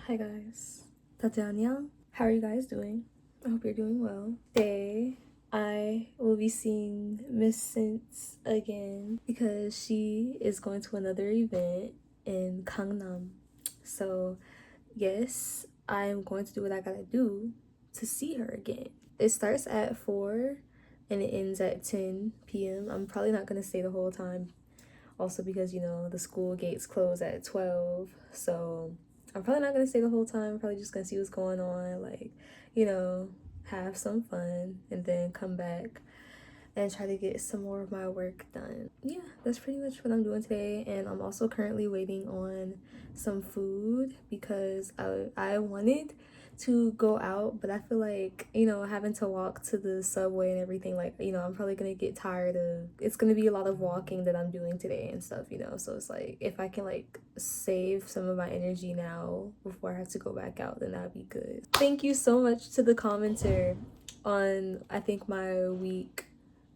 Hi guys, 안녕. How are you guys doing? I hope you're doing well. Today, I will be seeing Miss Sense again because she is going to another event in Gangnam. So, yes, I'm going to do what I gotta do to see her again. It starts at 4 and it ends at 10 p.m. I'm probably not gonna stay the whole time. Also because, the school gates close at 12. So I'm probably not gonna stay the whole time. I'm probably just gonna see what's going on, like, have some fun and then come back and try to get some more of my work done. Yeah, that's pretty much what I'm doing today. And I'm also currently waiting on some food because I wanted to go out, but I feel like, having to walk to the subway and everything, like, I'm probably gonna get tired of, it's gonna be a lot of walking that I'm doing today and stuff, so it's like, if I can like save some of my energy now before I have to go back out, then that'd be good. Thank you so much to the commenter on, I think, my week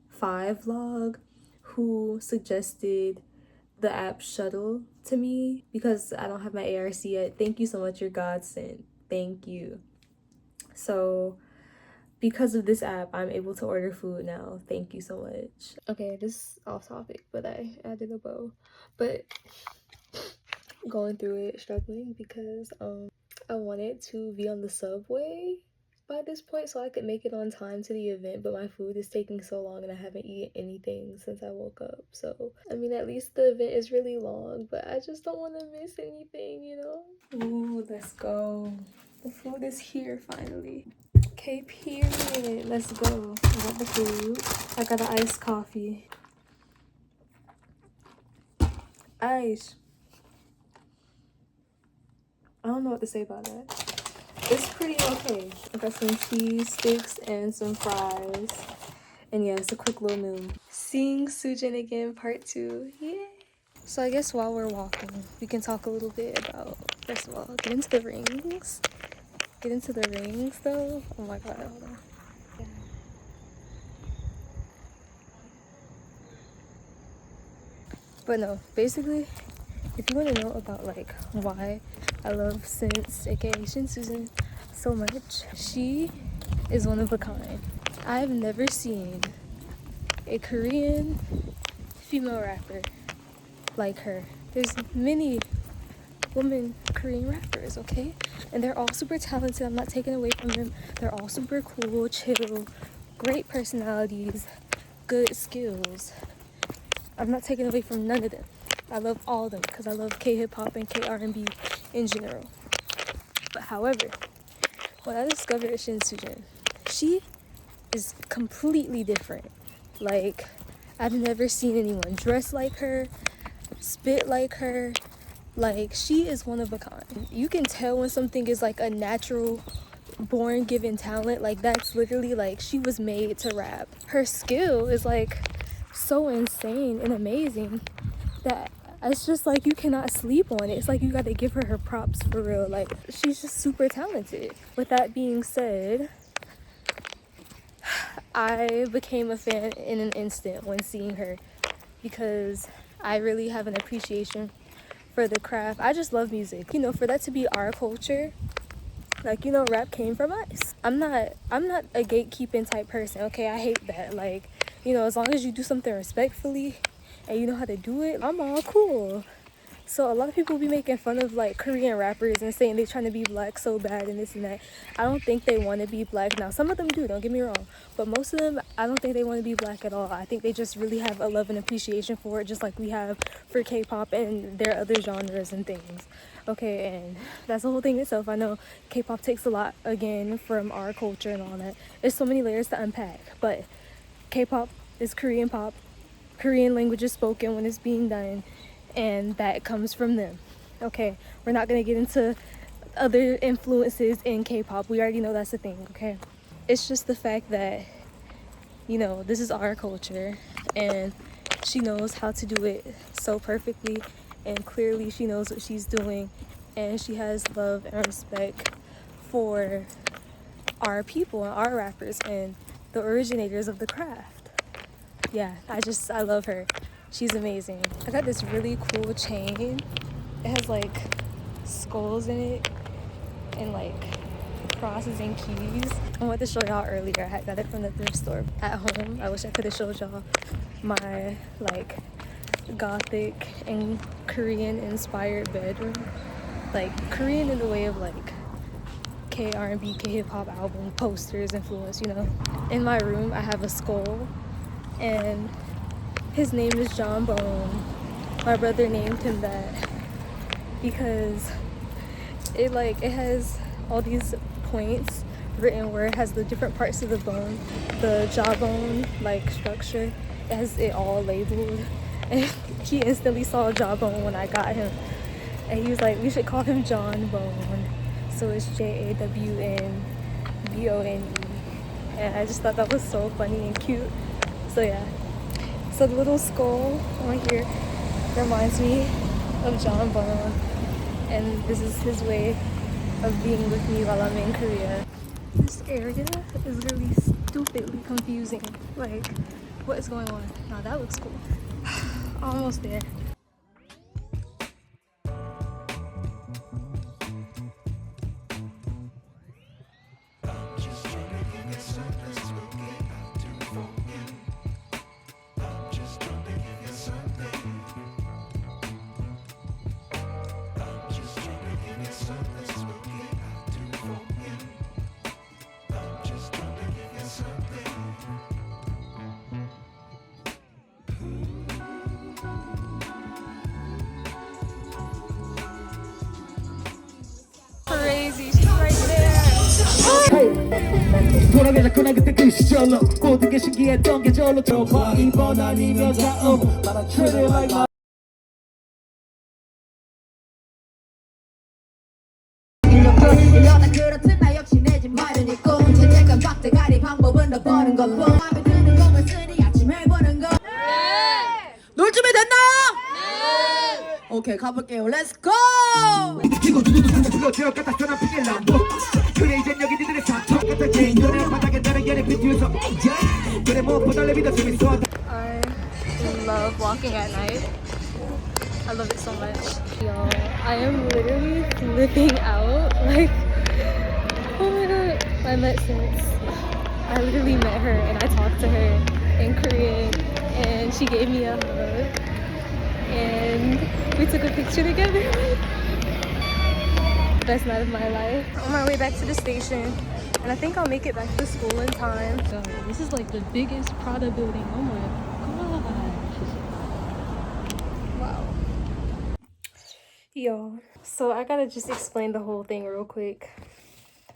5 vlog who suggested the app Shuttle to me because I don't have my ARC yet. Thank you so much, you're godsend. Thank you. So because of this app, I'm able to order food now. Thank you so much. Okay, this is off topic, but I added a bow. But going through it, struggling because I wanted to be on the subway by this point so I could make it on time to the event, but my food is taking so long and I haven't eaten anything since I woke up. So I mean, at least the event is really long, but I just don't want to miss anything, Ooh, let's go. The food is here finally. Okay, period. Let's go. I got the food. I got an iced coffee. Ice. I don't know what to say about that. It's pretty okay. I got some cheese sticks and some fries. And yeah, it's a quick little meal. Seeing Sujin again, part 2. Yay! So I guess while we're walking, we can talk a little bit about, first of all, get into the rings. Get into the rings though. Oh my god, hold on. Yeah. But no, basically, if you want to know about like why I love Sense, aka Shin Susan, so much, she is one of a kind. I've never seen a Korean female rapper like her. There's many women Korean rappers, okay? And they're all super talented. I'm not taking away from them. They're all super cool, chill, great personalities, good skills. I'm not taking away from none of them. I love all of them because I love K-hip-hop and K-R&B in general. But however, when I discovered Shin Sujin, she is completely different. Like, I've never seen anyone dress like her, spit like her. Like, she is one of a kind. You can tell when something is like a natural born given talent. Like, that's literally like she was made to rap. Her skill is like so insane and amazing that it's just like you cannot sleep on it. It's like you gotta give her props for real. Like, she's just super talented. With that being said, I became a fan in an instant when seeing her because I really have an appreciation for the craft. I just love music. For that to be our culture, like, rap came from us. I'm not a gatekeeping type person, okay? I hate that. Like, as long as you do something respectfully and you know how to do it, I'm all cool. So a lot of people be making fun of like Korean rappers and saying they're trying to be black so bad and this and that. I don't think they want to be black. Now, some of them do, don't get me wrong, but most of them, I don't think they want to be black at all. I think they just really have a love and appreciation for it, just like we have for K-pop and their other genres and things. Okay, and that's the whole thing itself. I know K-pop takes a lot, again, from our culture and all that. There's so many layers to unpack, but K-pop is Korean pop. Korean language is spoken when it's being done, and that comes from them. Okay, we're not gonna get into other influences in K-pop. We already know that's a thing, okay? It's just the fact that, this is our culture, and she knows how to do it so perfectly, and clearly she knows what she's doing, and she has love and respect for our people and our rappers and the originators of the craft. Yeah, I love her. She's amazing. I got this really cool chain. It has like skulls in it, and like crosses and keys. I wanted to show y'all earlier. I had got it from the thrift store at home. I wish I could have showed y'all my like gothic and Korean inspired bedroom. Like Korean in the way of like K-R&B, K-hip-hop album posters influence, you know. In my room I have a skull and his name is John Bone. My brother named him that because it has all these points written where it has the different parts of the bone, the jawbone like structure. It has it all labeled, and he instantly saw jawbone when I got him, and he was like, we should call him John Bone. So it's JAWNBONE, and I just thought that was so funny and cute. So yeah, so the little skull on here reminds me of John Bone, and this is his way of being with me while I'm in Korea. This area is really stupidly confusing. Like, what is going on? Now that looks cool. Almost there. Crazy, she's right there. 돌아가자꾸나 그때 그 시절로 모든 게 신기했던 게 절로 들어봐 이번 아니면 다음 Treat it like my 그렇듯 역시 내 집 마련이고 죄책감 박대가리 방법은 더 버는 것뿐 마음에 드는 것만 쓰니 아침 해보는 거 놀 준비 됐나요? 네 오케이 가볼게요 Let's go 이거 누구도 상대로 되어 갖다 전화 피게 람보 그래 이젠 여기 니들의 사통 같아 제 인연의 바닥에 나는 연애 비트에서 그래 무엇보다 내 믿어 재밌어 I love walking at night. I love it so much. Y'all, I am literally flipping out. Like, oh my god. I met Since. I literally met her and I talked to her in Korean and she gave me a hug. And we took a picture together. Best night of my life. On my way back to the station. And I think I'll make it back to school in time. God, this is like the biggest Prada building. Oh my god. Wow. Yo, so I gotta just explain the whole thing real quick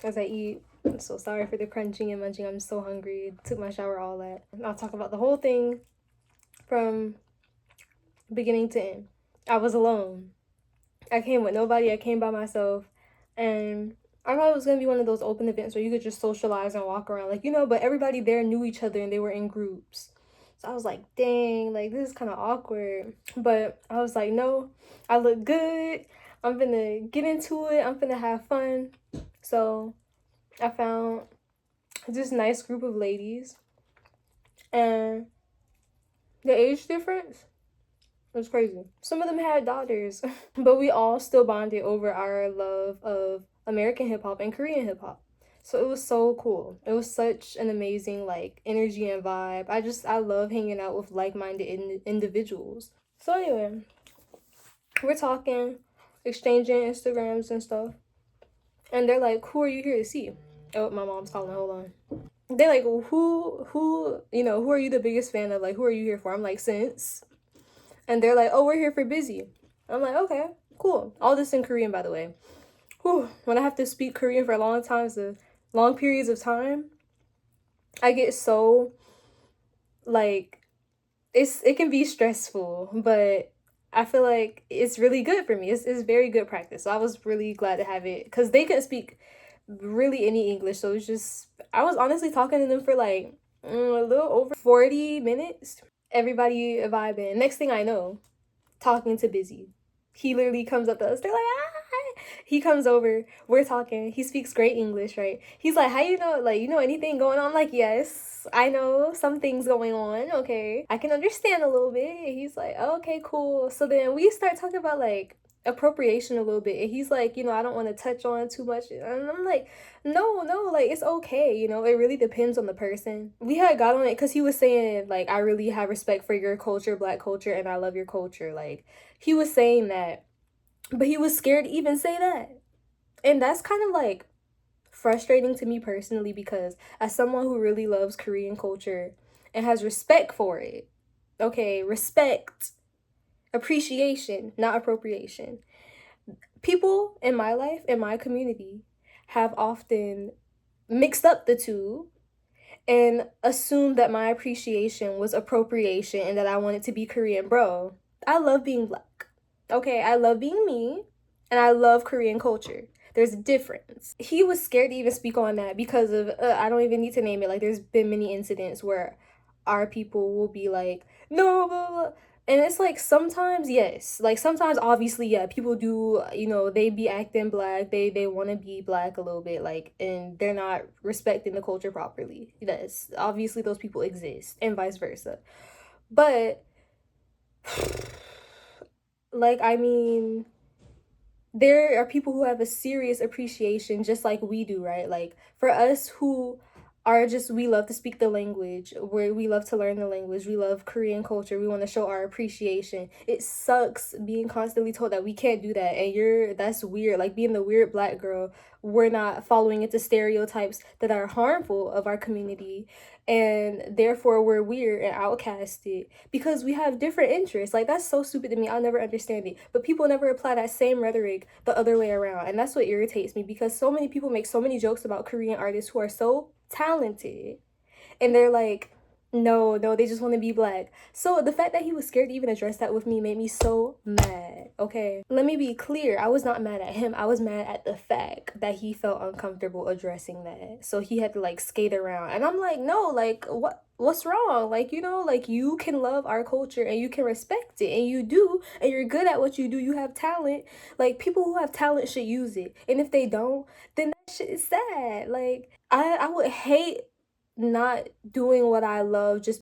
as I eat. I'm so sorry for the crunching and munching. I'm so hungry. Took my shower, all that. I'll talk about the whole thing from beginning to end. I was alone. I came with nobody. I came by myself. And I thought it was gonna be one of those open events where you could just socialize and walk around, like, you know, but everybody there knew each other and they were in groups. So I was like, dang, like, this is kind of awkward. But I was like, no, I look good. I'm gonna get into it. I'm gonna have fun. So I found this nice group of ladies. And the age difference was crazy. Some of them had daughters. But we all still bonded over our love of American hip-hop and Korean hip-hop. So it was so cool. It was such an amazing like energy and vibe. I love hanging out with like-minded individuals. So anyway, we're talking, exchanging Instagrams and stuff. And they're like, who are you here to see? Oh, my mom's calling, hold on. They're like, well, who are you the biggest fan of? Like, who are you here for? I'm like, Since. And they're like, oh, we're here for Busy. I'm like, okay, cool. All this in Korean, by the way. Whew, when I have to speak Korean for long periods of time, I get so, like, it can be stressful, but I feel like it's really good for me. It's very good practice. So I was really glad to have it because they couldn't speak really any English. So it's just, I was honestly talking to them for like a little over 40 minutes. Everybody vibing. Next thing I know, talking to Busy. He literally comes up to us. They're like, hi. He comes over. We're talking. He speaks great English, right? He's like, how you know? Like, you know anything going on? I'm like, yes, I know some things going on. Okay. I can understand a little bit. He's like, okay, cool. So then we start talking about like appropriation a little bit, and he's like, I don't want to touch on too much, and I'm like, no, like, it's okay, it really depends on the person. We had got on it because he was saying, like, I really have respect for your culture, Black culture, and I love your culture. Like, he was saying that, but he was scared to even say that. And that's kind of like frustrating to me personally, because as someone who really loves Korean culture and has respect for it, okay, respect, appreciation, not appropriation, people in my life, in my community, have often mixed up the two and assumed that my appreciation was appropriation and that I wanted to be Korean. Bro, I love being Black. Okay, I love being me, and I love Korean culture. There's a difference. He was scared to even speak on that because of, I don't even need to name it. Like, there's been many incidents where our people will be like, no, blah, blah. And it's like, sometimes, yes. Like, sometimes, obviously, yeah, people do, they be acting Black. They want to be Black a little bit, like, and they're not respecting the culture properly. Yes, obviously, those people exist, and vice versa. But, like, I mean, there are people who have a serious appreciation just like we do, right? Like, for us who are just, we love to speak the language, where we love to learn the language, we love Korean culture, we want to show our appreciation. It sucks being constantly told that we can't do that, and that's weird. Like, being the weird Black girl, we're not following into stereotypes that are harmful of our community, and therefore we're weird and outcasted because we have different interests. Like, that's so stupid to me. I'll never understand it. But people never apply that same rhetoric the other way around. And that's what irritates me, because so many people make so many jokes about Korean artists who are so talented. And they're like, no, they just want to be Black. So the fact that he was scared to even address that with me made me so mad, okay? Let me be clear. I was not mad at him. I was mad at the fact that he felt uncomfortable addressing that. So he had to, like, skate around. And I'm like, no, like, what's wrong? Like, like, you can love our culture and you can respect it, and you do, and you're good at what you do. You have talent. Like, people who have talent should use it. And if they don't, then that shit is sad. Like, I would hate not doing what I love just